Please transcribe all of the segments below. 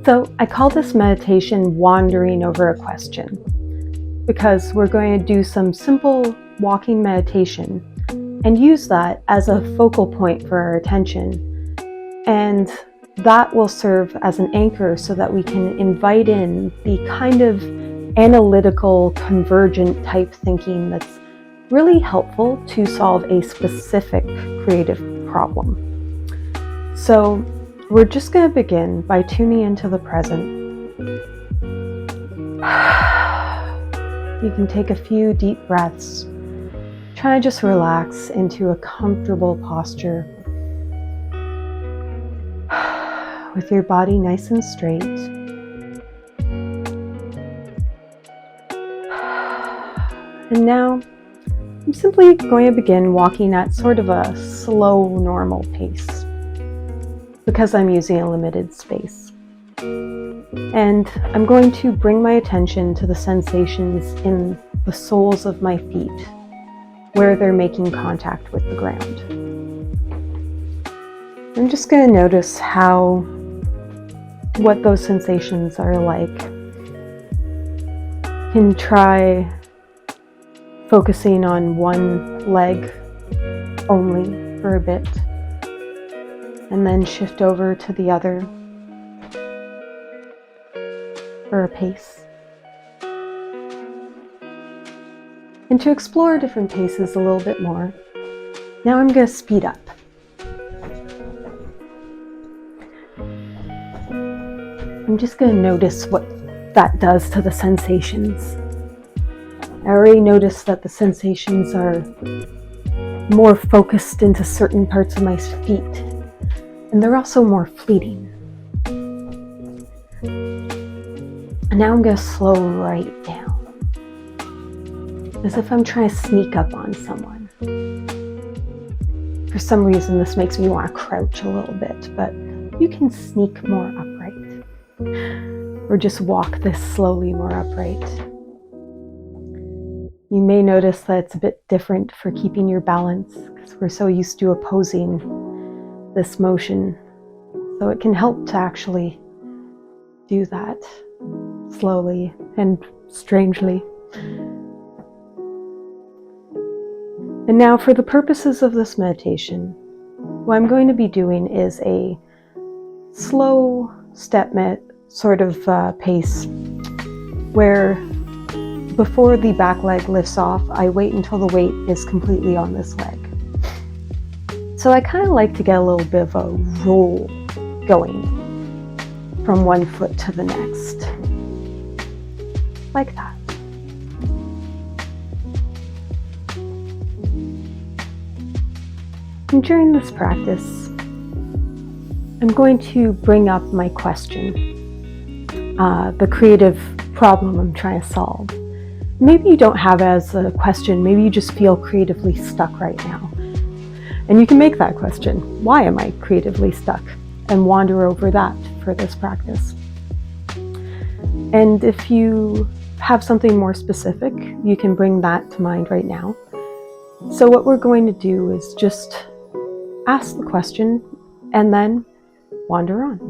So I call this meditation wandering over a question because we're going to do some simple walking meditation and use that as a focal point for our attention. And that will serve as an anchor so that we can invite in the kind of analytical, convergent type thinking that's really helpful to solve a specific creative problem. So we're just going to begin by tuning into the present. You can take a few deep breaths. Try to just relax into a comfortable posture with your body nice and straight. And now I'm simply going to begin walking at sort of a slow, normal pace because I'm using a limited space. And I'm going to bring my attention to the sensations in the soles of my feet where they're making contact with the ground. I'm just going to notice what those sensations are like. You can try focusing on one leg only for a bit, and then shift over to the other for a pace. And to explore different paces a little bit more, now I'm going to speed up. I'm just going to notice what that does to the sensations. I already noticed that the sensations are more focused into certain parts of my feet, and they're also more fleeting. And now I'm going to slow right down, as if I'm trying to sneak up on someone. For some reason, this makes me want to crouch a little bit, but you can sneak more upright, or just walk this slowly more upright. You may notice that it's a bit different for keeping your balance because we're so used to opposing this motion. So it can help to actually do that slowly and strangely. And now for the purposes of this meditation, what I'm going to be doing is a slow step sort of pace where before the back leg lifts off, I wait until the weight is completely on this leg. So I kind of like to get a little bit of a roll going from one foot to the next. Like that. And during this practice, I'm going to bring up my question, the creative problem I'm trying to solve. Maybe you don't have it as a question, maybe you just feel creatively stuck right now. And you can make that question, why am I creatively stuck? And wander over that for this practice. And if you have something more specific, you can bring that to mind right now. So what we're going to do is just ask the question and then wander on.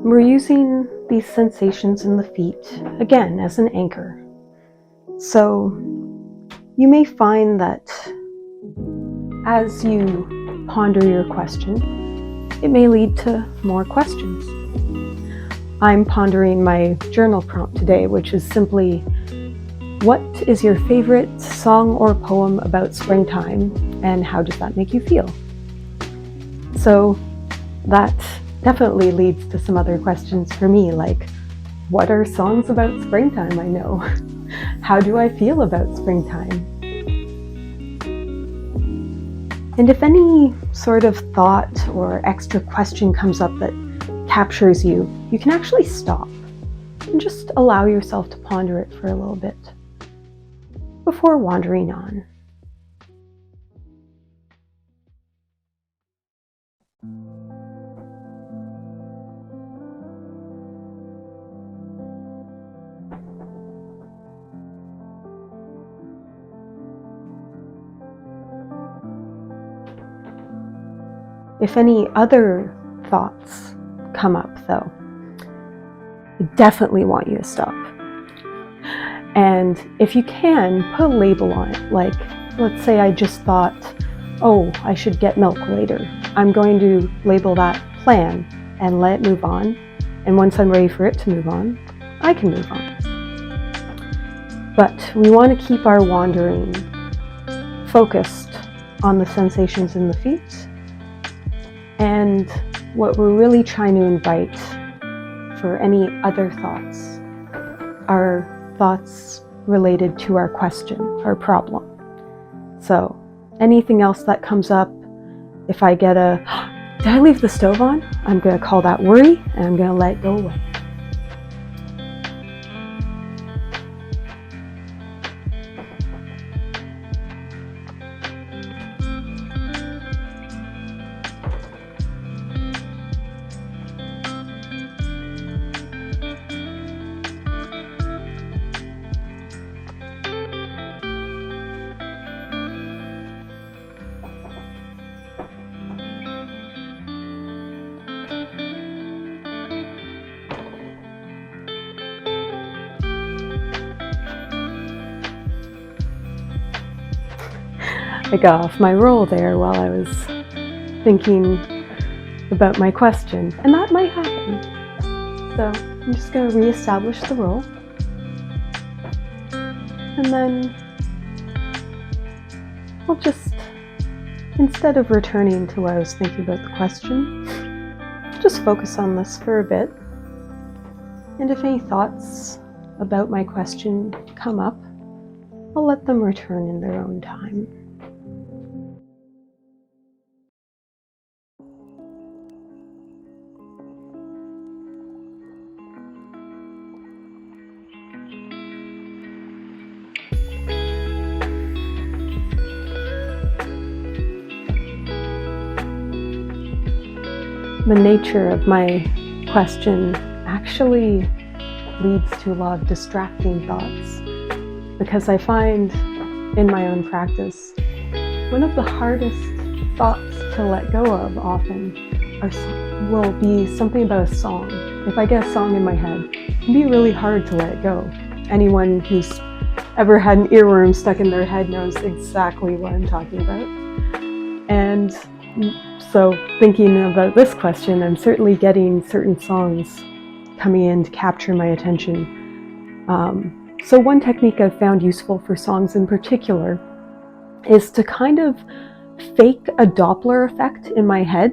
We're using these sensations in the feet, again, as an anchor. So you may find that as you ponder your question, it may lead to more questions. I'm pondering my journal prompt today, which is simply, what is your favorite song or poem about springtime, and how does that make you feel? So that definitely leads to some other questions for me, like, what are songs about springtime I know? How do I feel about springtime? And if any sort of thought or extra question comes up that captures you, you can actually stop and just allow yourself to ponder it for a little bit before wandering on. If any other thoughts come up, though, I definitely want you to stop. And if you can, put a label on it. Like, let's say I just thought, oh, I should get milk later. I'm going to label that plan and let it move on. And once I'm ready for it to move on, I can move on. But we want to keep our wandering focused on the sensations in the feet. And what we're really trying to invite for any other thoughts are thoughts related to our question, our problem. So anything else that comes up, if I get a, did I leave the stove on? I'm going to call that worry, and I'm going to let it go away. I got off my roll there while I was thinking about my question, and that might happen. So I'm just going to reestablish the roll, and then I'll just, instead of returning to what I was thinking about the question, just focus on this for a bit. And if any thoughts about my question come up, I'll let them return in their own time. The nature of my question actually leads to a lot of distracting thoughts, because I find in my own practice, one of the hardest thoughts to let go of often will be something about a song. If I get a song in my head, it can be really hard to let it go. Anyone who's ever had an earworm stuck in their head knows exactly what I'm talking about. And so thinking about this question, I'm certainly getting certain songs coming in to capture my attention. So one technique I've found useful for songs in particular is to kind of fake a Doppler effect in my head.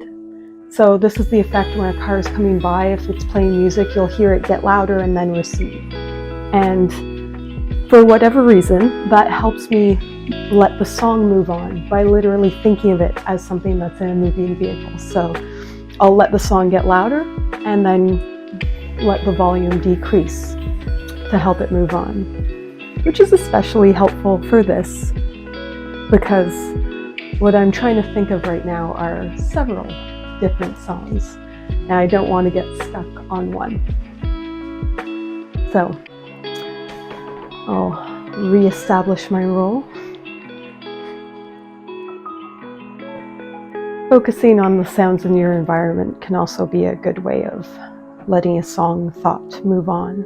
So this is the effect when a car is coming by. If it's playing music, you'll hear it get louder and then recede. And for whatever reason, that helps me let the song move on by literally thinking of it as something that's in a moving vehicle. So I'll let the song get louder and then let the volume decrease to help it move on, which is especially helpful for this because what I'm trying to think of right now are several different songs, and I don't want to get stuck on one. So I'll reestablish my role. Focusing on the sounds in your environment can also be a good way of letting a song thought move on.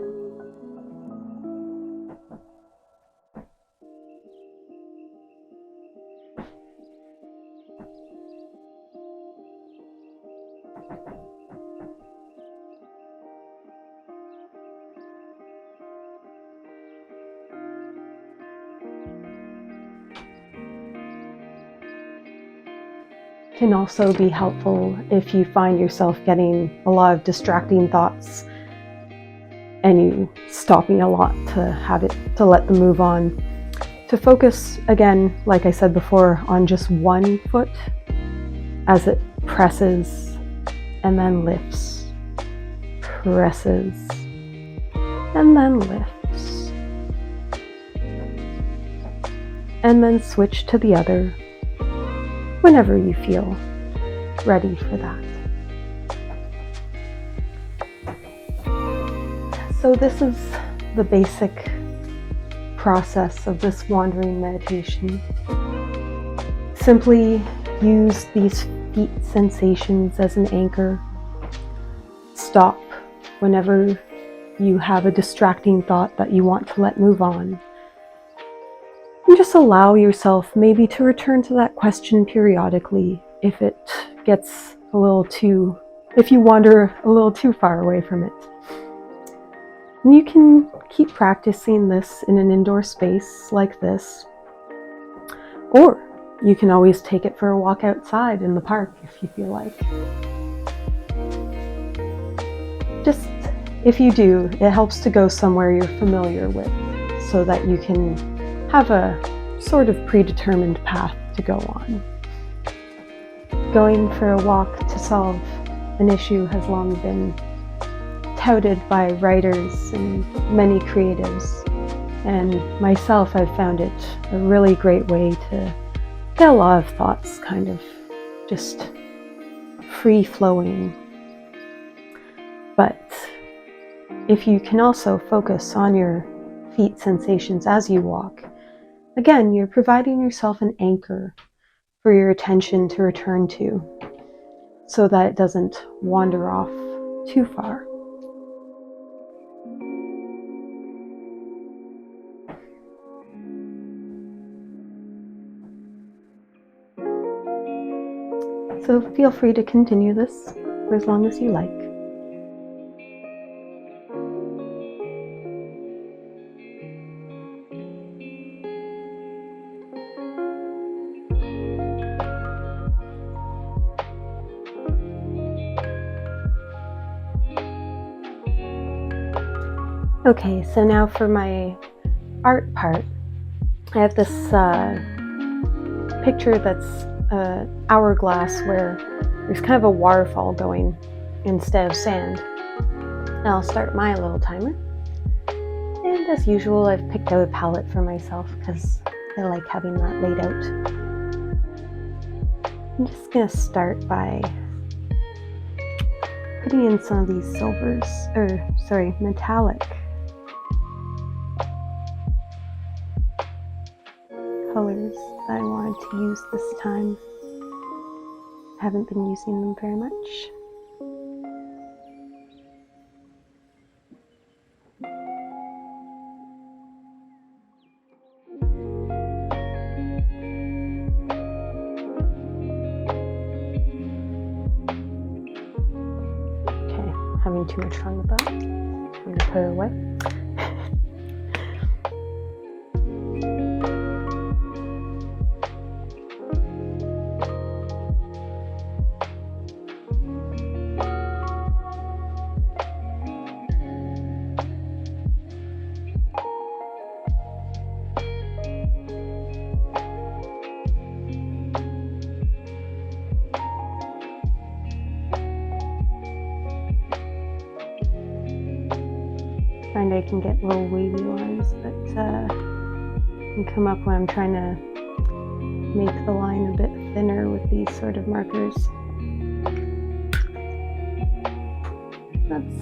Can also be helpful if you find yourself getting a lot of distracting thoughts and you stopping a lot to let them move on. To focus, again, like I said before, on just one foot as it presses and then lifts, presses and then lifts, and then switch to the other whenever you feel ready for that. So this is the basic process of this wandering meditation. Simply use these feet sensations as an anchor. Stop whenever you have a distracting thought that you want to let move on. And just allow yourself maybe to return to that question periodically if it gets if you wander a little too far away from it. And you can keep practicing this in an indoor space like this, or you can always take it for a walk outside in the park if you feel like. Just, if you do, it helps to go somewhere you're familiar with so that you can have a sort of predetermined path to go on. Going for a walk to solve an issue has long been touted by writers and many creatives, and myself, I've found it a really great way to get a lot of thoughts kind of just free-flowing. But if you can also focus on your feet sensations as you walk, again, you're providing yourself an anchor for your attention to return to so that it doesn't wander off too far. So feel free to continue this for as long as you like. Okay, so now for my art part, I have this picture that's hourglass where there's kind of a waterfall going instead of sand. And I'll start my little timer. And as usual, I've picked out a palette for myself because I like having that laid out. I'm just going to start by putting in some of these metallic colors that I wanted to use this time. I haven't been using them very much. Okay, having too much fun with that. I'm going to put it away. Find I can get little wavy lines that can come up when I'm trying to make the line a bit thinner with these sort of markers. That's,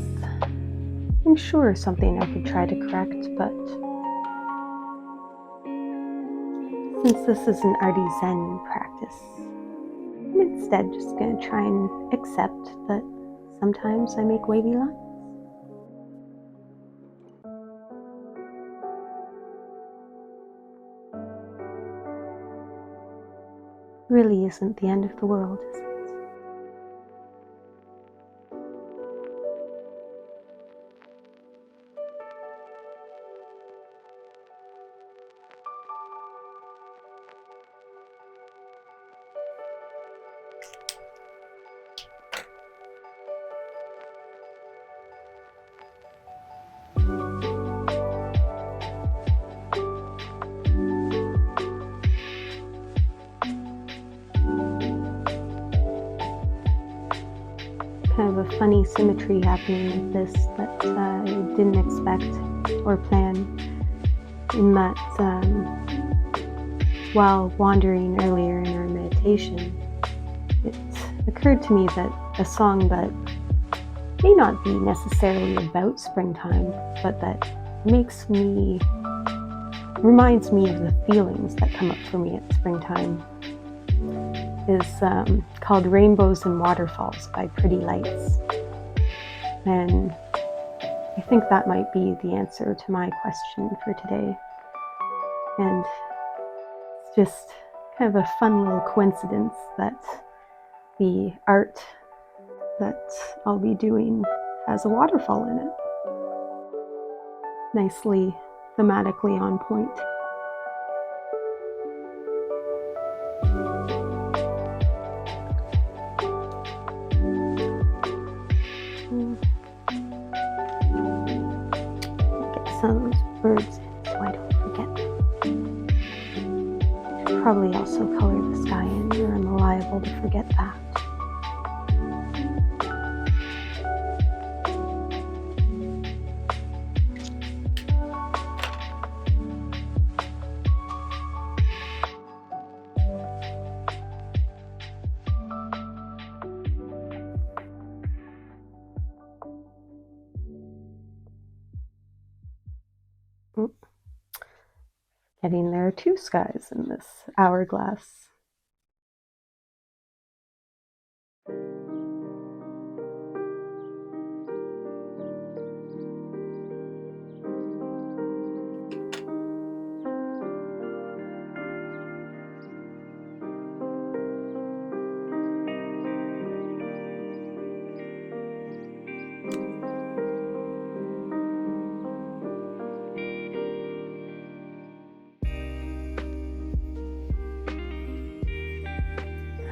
I'm sure, something I could try to correct, but since this is an ArtyZen practice, I'm instead just going to try and accept that sometimes I make wavy lines. Really isn't the end of the world, is it? Kind of a funny symmetry happening with this that I didn't expect or plan, in that while wandering earlier in our meditation, it occurred to me that a song that may not be necessarily about springtime, but that reminds me of the feelings that come up for me at springtime, is called Rainbows and Waterfalls by Pretty Lights. And I think that might be the answer to my question for today. And it's just kind of a fun little coincidence that the art that I'll be doing has a waterfall in it. Nicely thematically on point. Get some of those birds in so I don't forget. Should probably also color the sky in, or I'm liable to forget that. Getting there are two skies in this hourglass.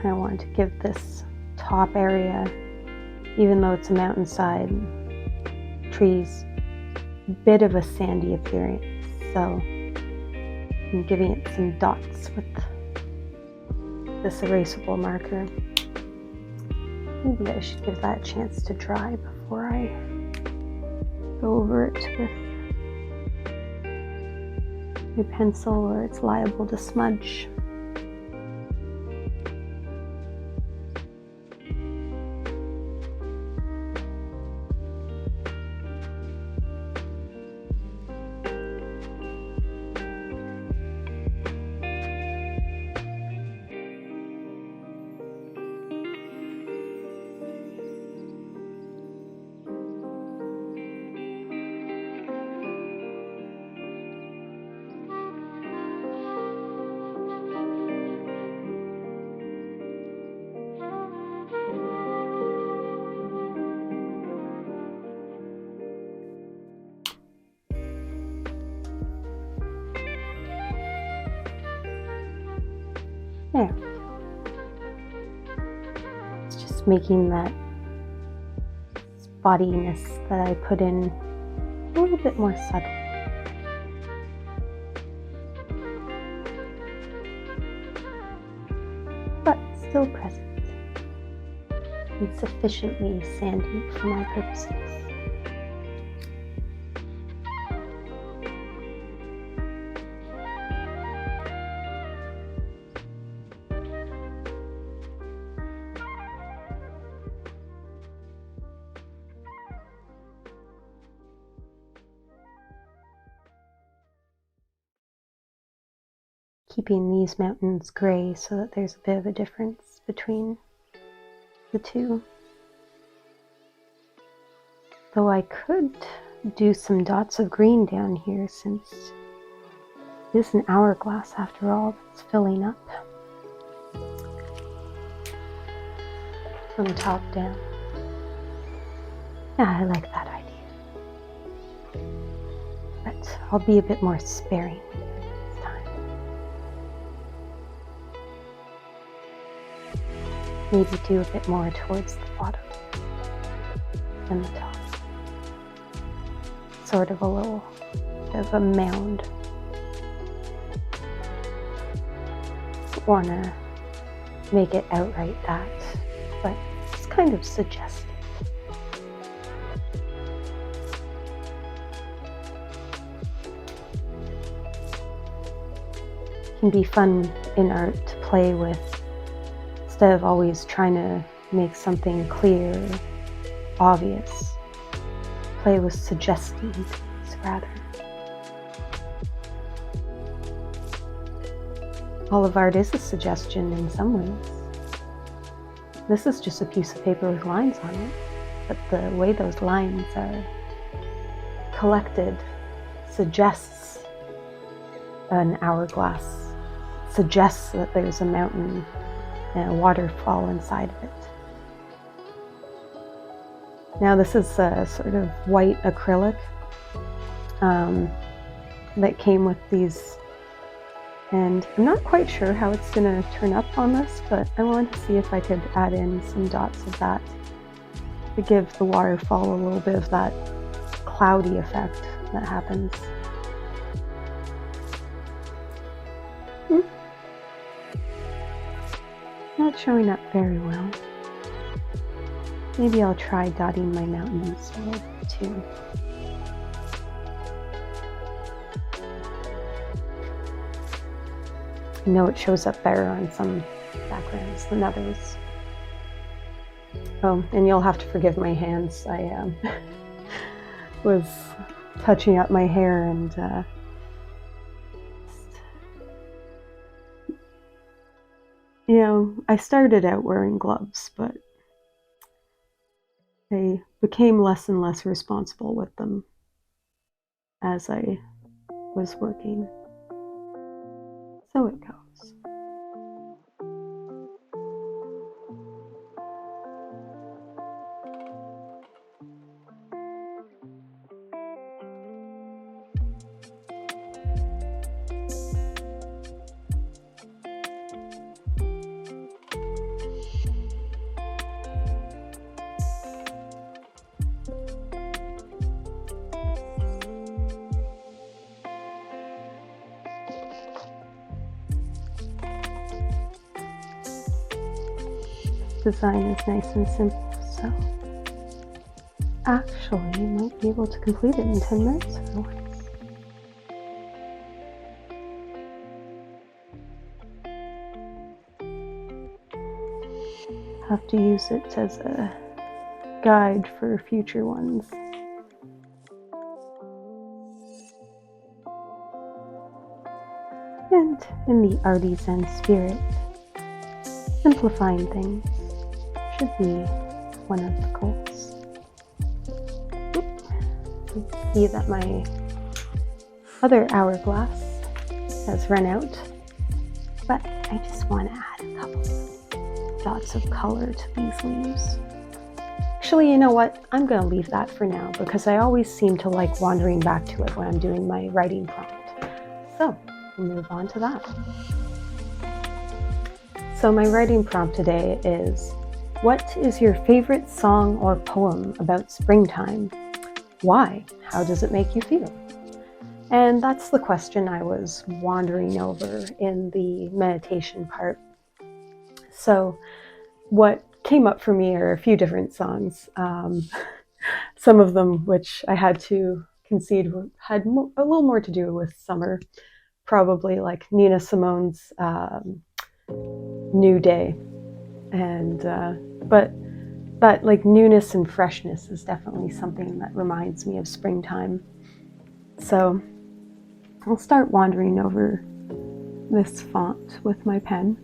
I want to give this top area, even though it's a mountainside, trees, a bit of a sandy appearance. So I'm giving it some dots with this erasable marker. Maybe I should give that a chance to dry before I go over it with my pencil, or it's liable to smudge. There. It's just making that spottiness that I put in a little bit more subtle. But still present and sufficiently sandy for my purposes. Keeping these mountains gray so that there's a bit of a difference between the two. Though I could do some dots of green down here, since it is an hourglass after all that's filling up from the top down. Yeah, I like that idea. But I'll be a bit more sparing. Maybe do a bit more towards the bottom than the top. Sort of a little bit of a mound. Don't want to make it outright that, but it's kind of suggestive. It can be fun in art to play with, instead of always trying to make something clear, obvious. Play with suggesting things rather. All of art is a suggestion in some ways. this is just a piece of paper with lines on it, but the way those lines are collected suggests an hourglass, suggests that there's a mountain and a waterfall inside of it. Now this is a sort of white acrylic that came with these, and I'm not quite sure how it's going to turn up on this, but I wanted to see if I could add in some dots of that to give the waterfall a little bit of that cloudy effect that happens. Not showing up very well. Maybe I'll try dotting my mountains a little bit too. I know it shows up better on some backgrounds than others. Oh, and you'll have to forgive my hands. I was touching up my hair and you know, I started out wearing gloves, but I became less and less responsible with them as I was working. So it goes. Design is nice and simple, so actually you might be able to complete it in 10 minutes otherwise. Have to use it as a guide for future ones. And in the ArtyZen spirit, simplifying things should be one of the goals. You can see that my other hourglass has run out, but I just want to add a couple of dots of color to these leaves. Actually, you know what? I'm going to leave that for now because I always seem to like wandering back to it when I'm doing my writing prompt. So we'll move on to that. So my writing prompt today is, what is your favorite song or poem about springtime? Why? How does it make you feel? And that's the question I was wandering over in the meditation part. So what came up for me are a few different songs. Some of them, which I had to concede, had a little more to do with summer, probably like Nina Simone's New Day, and but that like newness and freshness is definitely something that reminds me of springtime. So I'll start wandering over this font with my pen.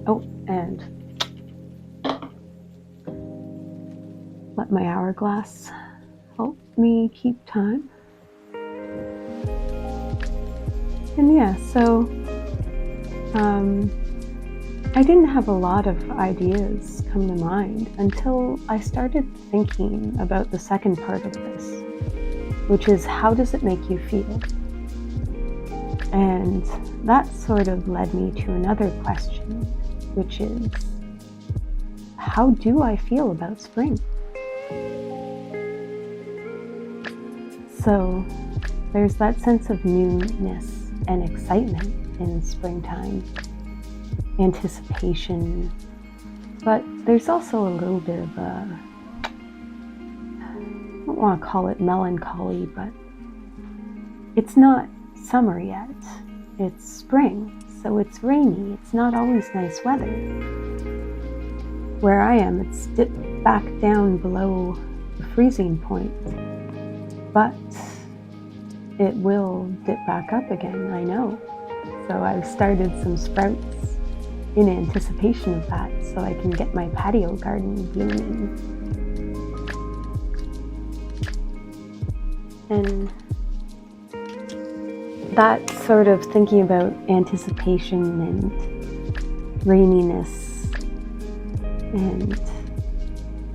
Oh, and let my hourglass help me keep time. And yeah, so I didn't have a lot of ideas come to mind until I started thinking about the second part of this, which is, how does it make you feel? And that sort of led me to another question, which is, how do I feel about spring? So there's that sense of newness and excitement in springtime, anticipation, but there's also a little bit of a, I don't want to call it melancholy, but it's not summer yet. It's spring, so it's rainy. It's not always nice weather. Where I am, it's dipped back down below the freezing point, but it will dip back up again, I know. So I've started some sprouts in anticipation of that so I can get my patio garden blooming. And that sort of thinking about anticipation and raininess and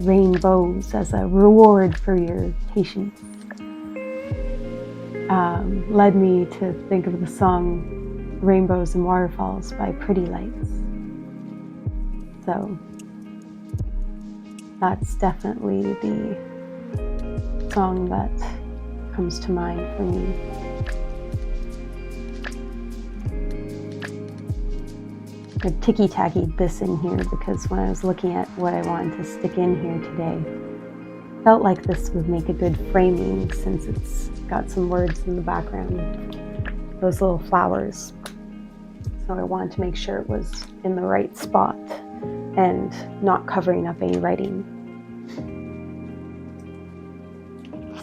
rainbows as a reward for your patience led me to think of the song Rainbows and Waterfalls by Pretty Lights. So that's definitely the song that comes to mind for me. I've ticky-tackied this in here because when I was looking at what I wanted to stick in here today, felt like this would make a good framing since it's got some words in the background, those little flowers. So I wanted to make sure it was in the right spot and not covering up any writing.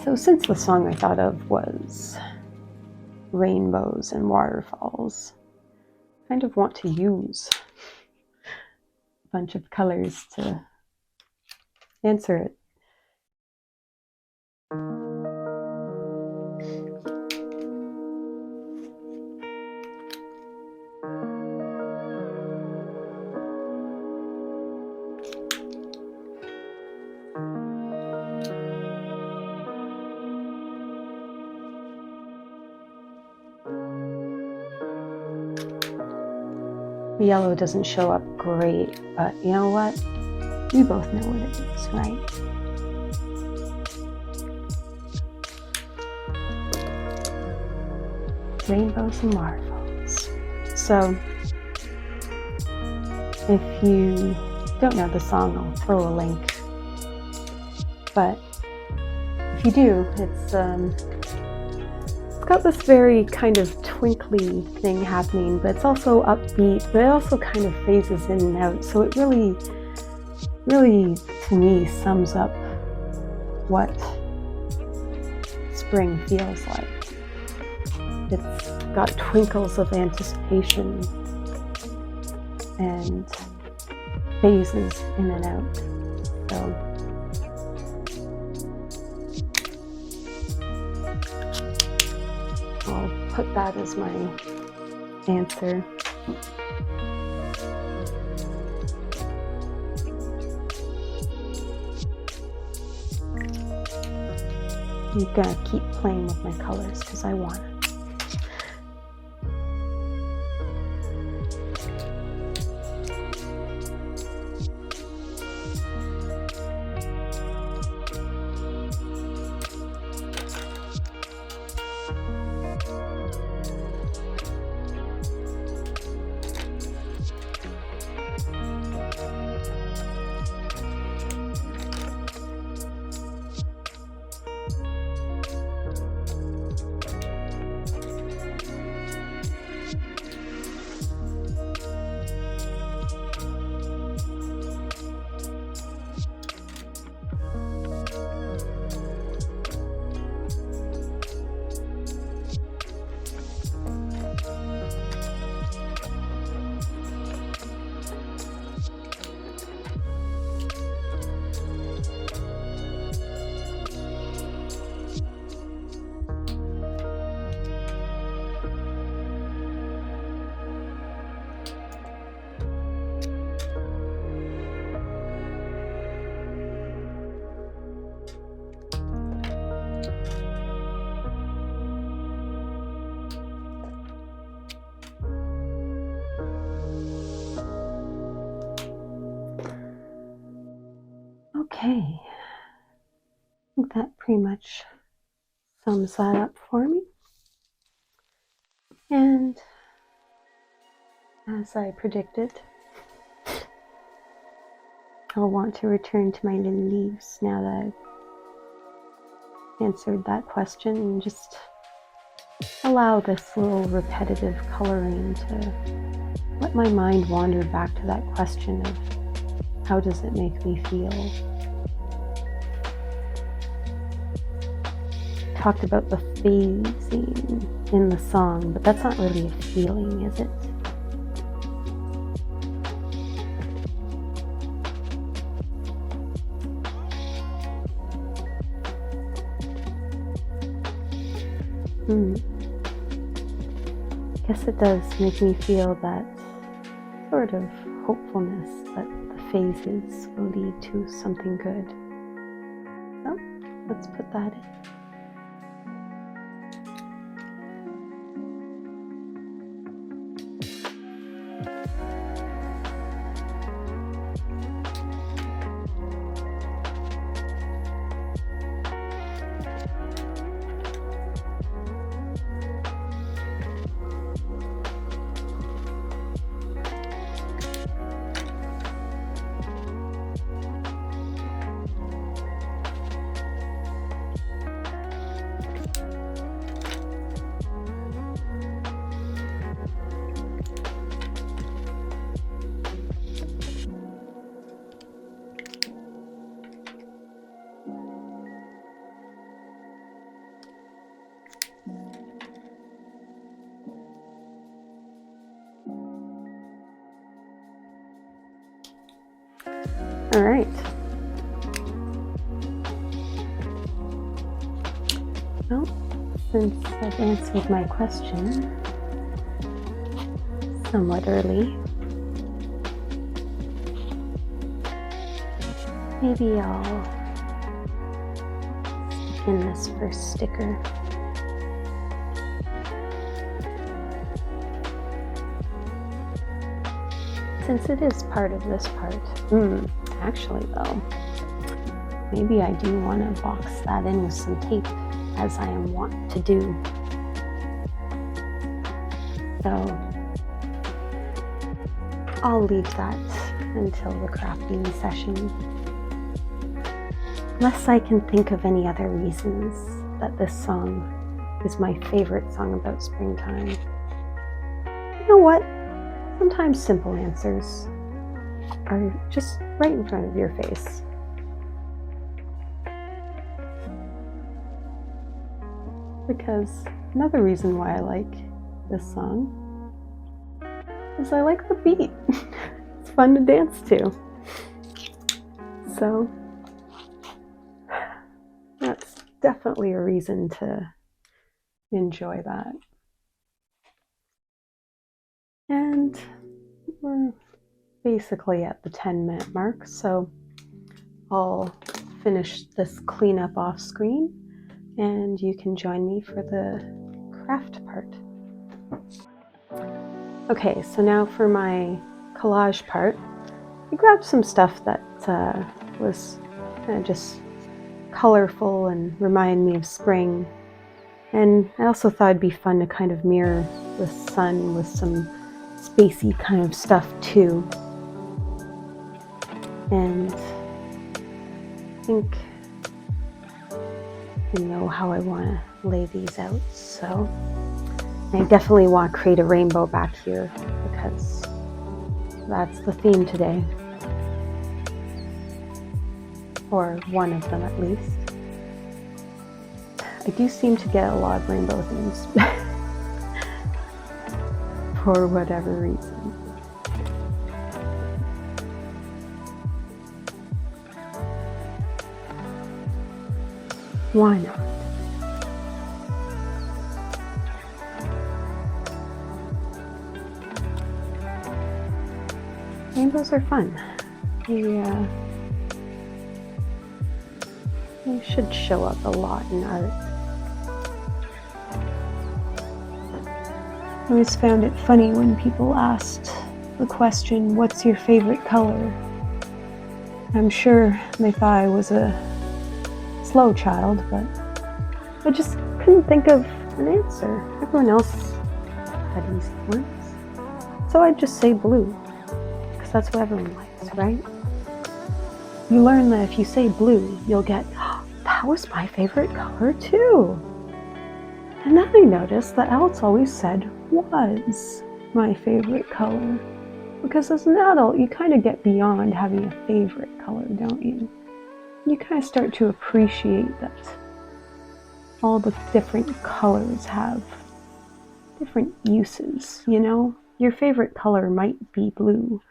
So since the song I thought of was Rainbows and Waterfalls, I kind of want to use a bunch of colors to answer it. The yellow doesn't show up great, but you know what? We both know what it is, right? Rainbows and waterfalls. So, if you don't know the song, I'll throw a link. But if you do, it's got this very kind of twinkly thing happening, but it's also upbeat, but it also kind of phases in and out. So it really, to me, sums up what spring feels like. It's got twinkles of anticipation and phases in and out. So I'll put that as my answer. I'm gonna keep playing with my colors because I want it. Okay, I think that pretty much sums that up for me. And as I predicted, I'll want to return to my little leaves now that I've answered that question and just allow this little repetitive coloring to let my mind wander back to that question of how does it make me feel? Talked about the phasing in the song, but that's not really a feeling, is it? Guess it does make me feel that sort of hopefulness that the phases will lead to something good. So let's put that in. All right. Well, since I've answered my question somewhat early, maybe I'll stick in this first sticker. Since it is part of this part. Actually though, maybe I do want to box that in with some tape, as I am wont to do. So I'll leave that until the crafting session. Unless I can think of any other reasons that this song is my favorite song about springtime. You know what? Sometimes simple answers are just right in front of your face. Because another reason why I like this song is I like the beat. It's fun to dance to. So that's definitely a reason to enjoy that. And we're basically at the 10-minute mark, so I'll finish this cleanup off screen and you can join me for the craft part. Okay, so now for my collage part, I grabbed some stuff that was kind of just colorful and remind me of spring, and I also thought it'd be fun to kind of mirror the sun with some spacey kind of stuff too. And I think you know how I want to lay these out, so I definitely want to create a rainbow back here because that's the theme today, or one of them at least. I do seem to get a lot of rainbow themes for whatever reason. Why not? Rainbows are fun. They should show up a lot in art. I always found it funny when people asked the question, "What's your favorite color?" I'm sure they thought I was a slow child, but I just couldn't think of an answer. Everyone else had easy ones. So I'd just say blue, because that's what everyone likes, right? You learn that if you say blue, you'll get, "Oh, that was my favorite color too." And then I noticed that Alex always said was my favorite color. Because as an adult, you kind of get beyond having a favorite color, don't you? You kind of start to appreciate that all the different colors have different uses, you know? Your favorite color might be blue,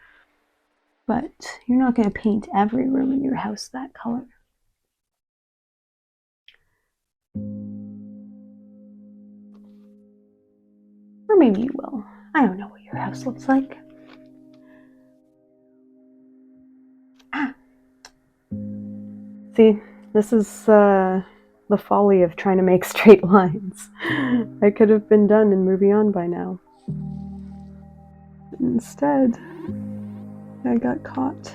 but you're not going to paint every room in your house that color. maybe you will. I don't know what your house looks like. See, this is the folly of trying to make straight lines. I could have been done and moving on by now. Instead, I got caught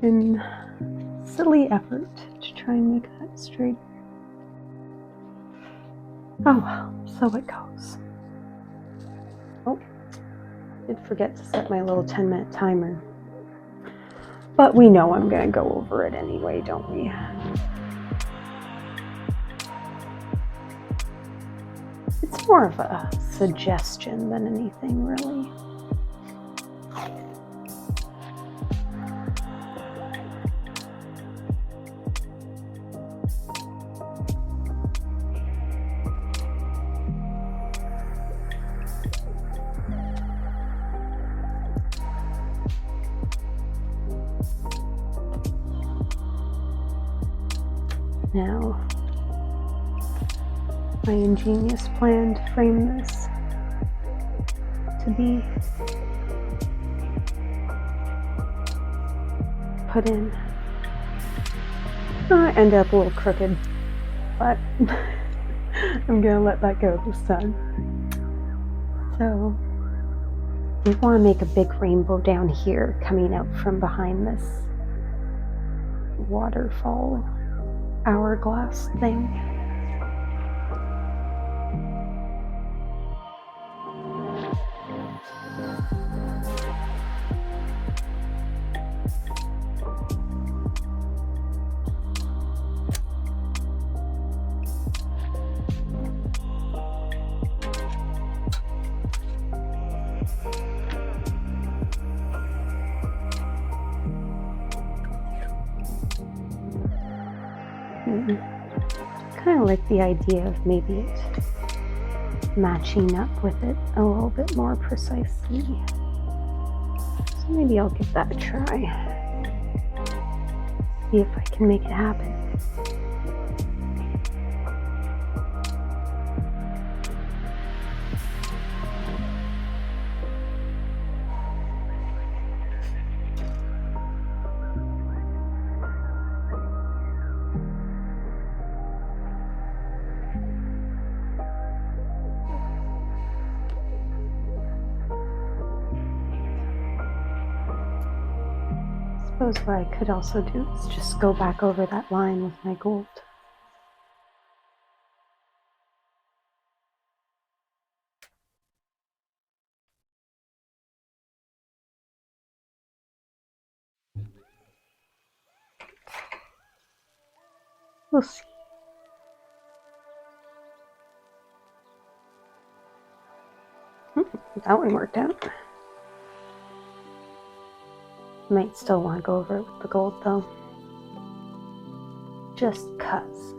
in silly effort to try and make that straight. Oh well, so it goes. Oh, I did forget to set my little 10-minute timer. But we know I'm going to go over it anyway, don't we? It's more of a suggestion than anything, really. Now, my ingenious plan to frame this to be put in. I end up a little crooked, but I'm gonna let that go this time. So, we want to make a big rainbow down here coming out from behind this waterfall hourglass thing. Kind of like the idea of maybe it matching up with it a little bit more precisely. So maybe I'll give that a try. See if I can make it happen. I suppose what I could also do is just go back over that line with my gold. We'll see. That one worked out. Might still want to go over it with the gold though. Just 'cause.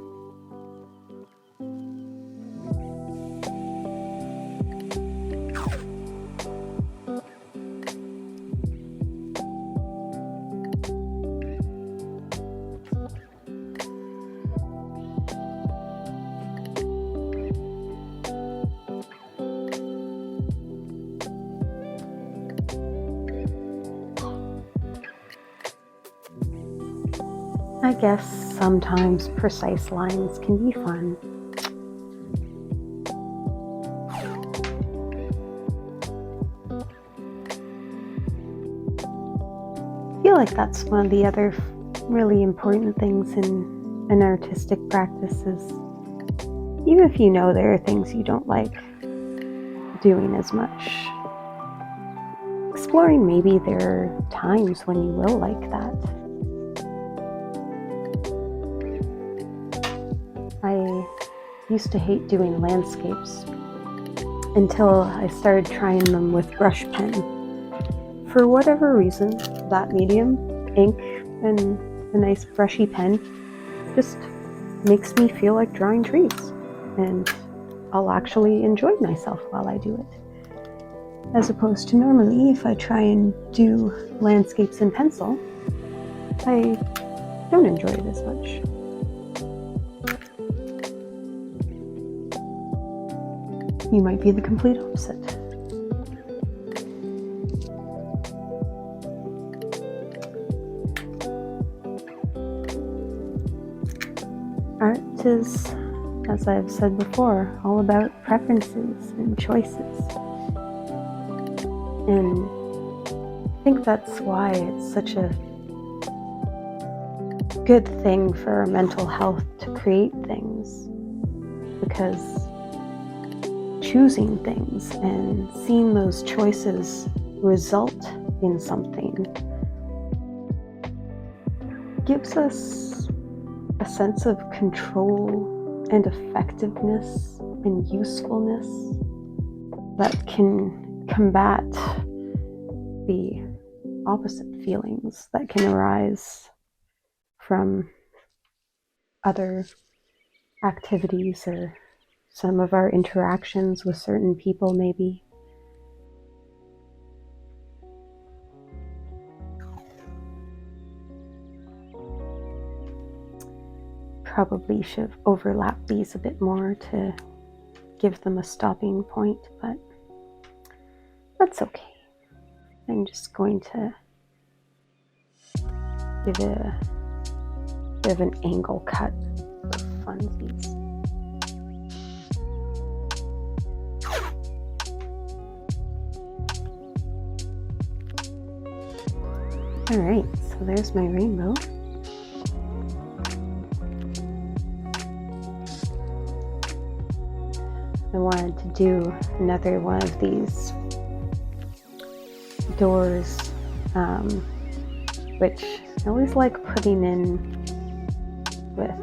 I guess sometimes precise lines can be fun. I feel like that's one of the other really important things in an artistic practice is even if you know there are things you don't like doing as much, exploring maybe there are times when you will like that. I used to hate doing landscapes until I started trying them with brush pen. For whatever reason, that medium, ink, and a nice brushy pen just makes me feel like drawing trees, and I'll actually enjoy myself while I do it. As opposed to normally, if I try and do landscapes in pencil, I don't enjoy it as much. you might be the complete opposite. Art is, as I've said before, all about preferences and choices. And I think that's why it's such a good thing for our mental health to create things, because choosing things and seeing those choices result in something gives us a sense of control and effectiveness and usefulness that can combat the opposite feelings that can arise from other activities or some of our interactions with certain people, maybe. Probably should have overlapped these a bit more to give them a stopping point, but that's okay. I'm just going to give it a bit of an angle cut for funsies. Alright, so there's my rainbow. I wanted to do another one of these doors, which I always like putting in with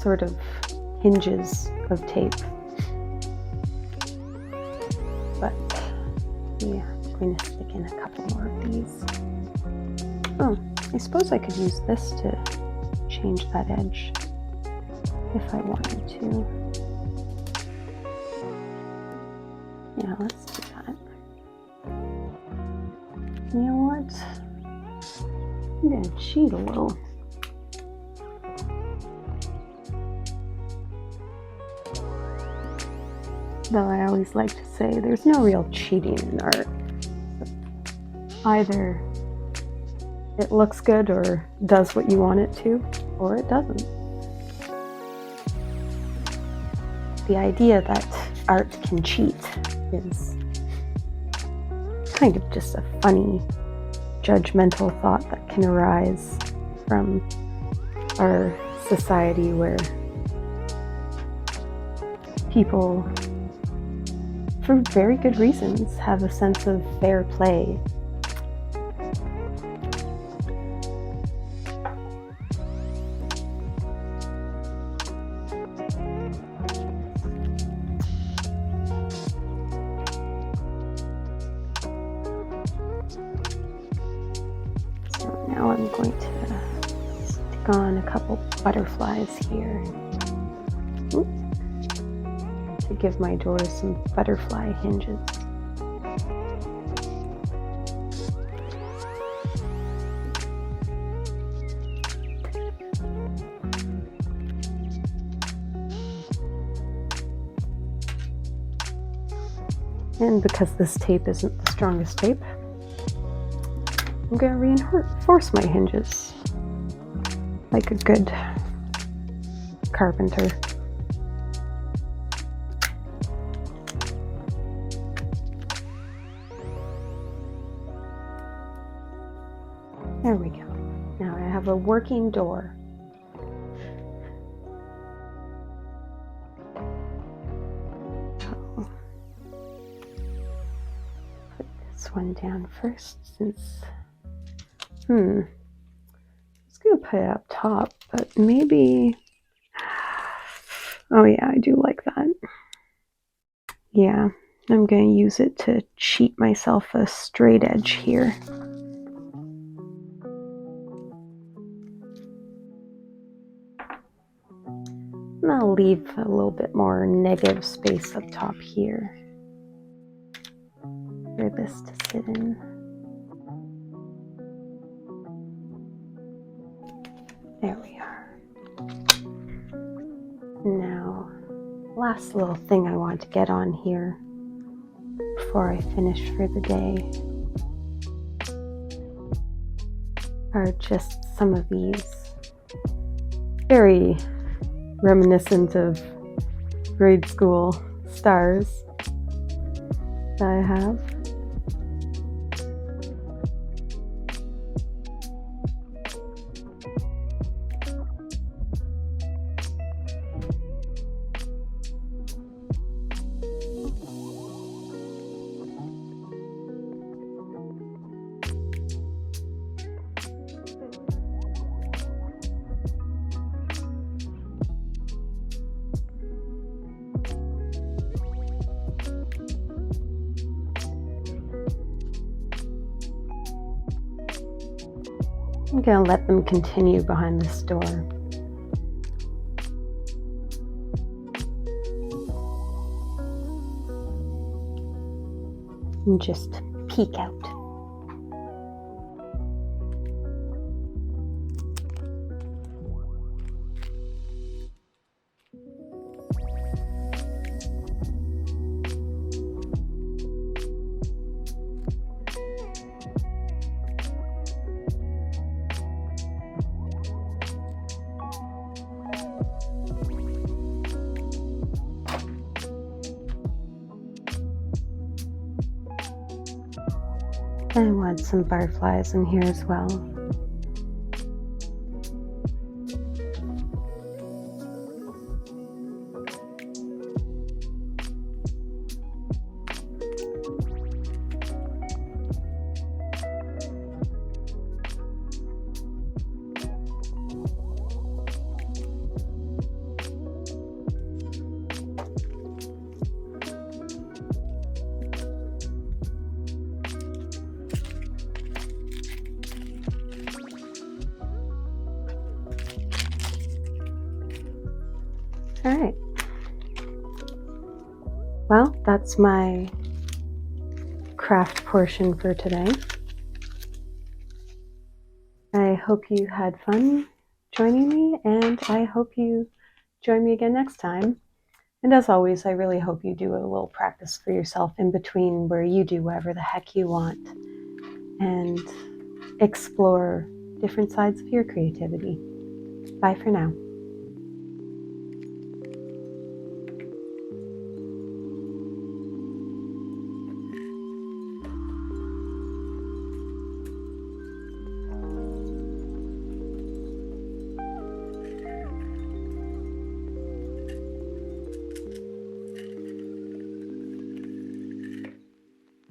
sort of hinges of tape. But yeah, I'm going to stick in a couple more of these. Oh, I suppose I could use this to change that edge if I wanted to. Yeah, let's do that. You know what? I'm going to cheat a little. Though I always like to say there's no real cheating in art. Either it looks good or does what you want it to, or it doesn't. The idea that art can cheat is kind of just a funny, judgmental thought that can arise from our society where people, for very good reasons, have a sense of fair play. So now I'm going to stick on a couple butterflies here. Oops. To give my doors some butterfly hinges. And because this tape isn't the strongest tape, I'm going to reinforce my hinges like a good carpenter. There we go. Now I have a working door. So, put this one down first since, I was going to put it up top, but maybe, oh yeah, I do like that. Yeah, I'm going to use it to cheat myself a straight edge here. And I'll leave a little bit more negative space up top here for this to sit in. There we are. Now, last little thing I want to get on here before I finish for the day are just some of these very reminiscent of grade school stars that I have. I'm going to let them continue behind this door. And just peek out. I want some butterflies in here as well. All right. Well, that's my craft portion for today. I hope you had fun joining me, and I hope you join me again next time. And as always, I really hope you do a little practice for yourself in between where you do whatever the heck you want and explore different sides of your creativity. Bye for now.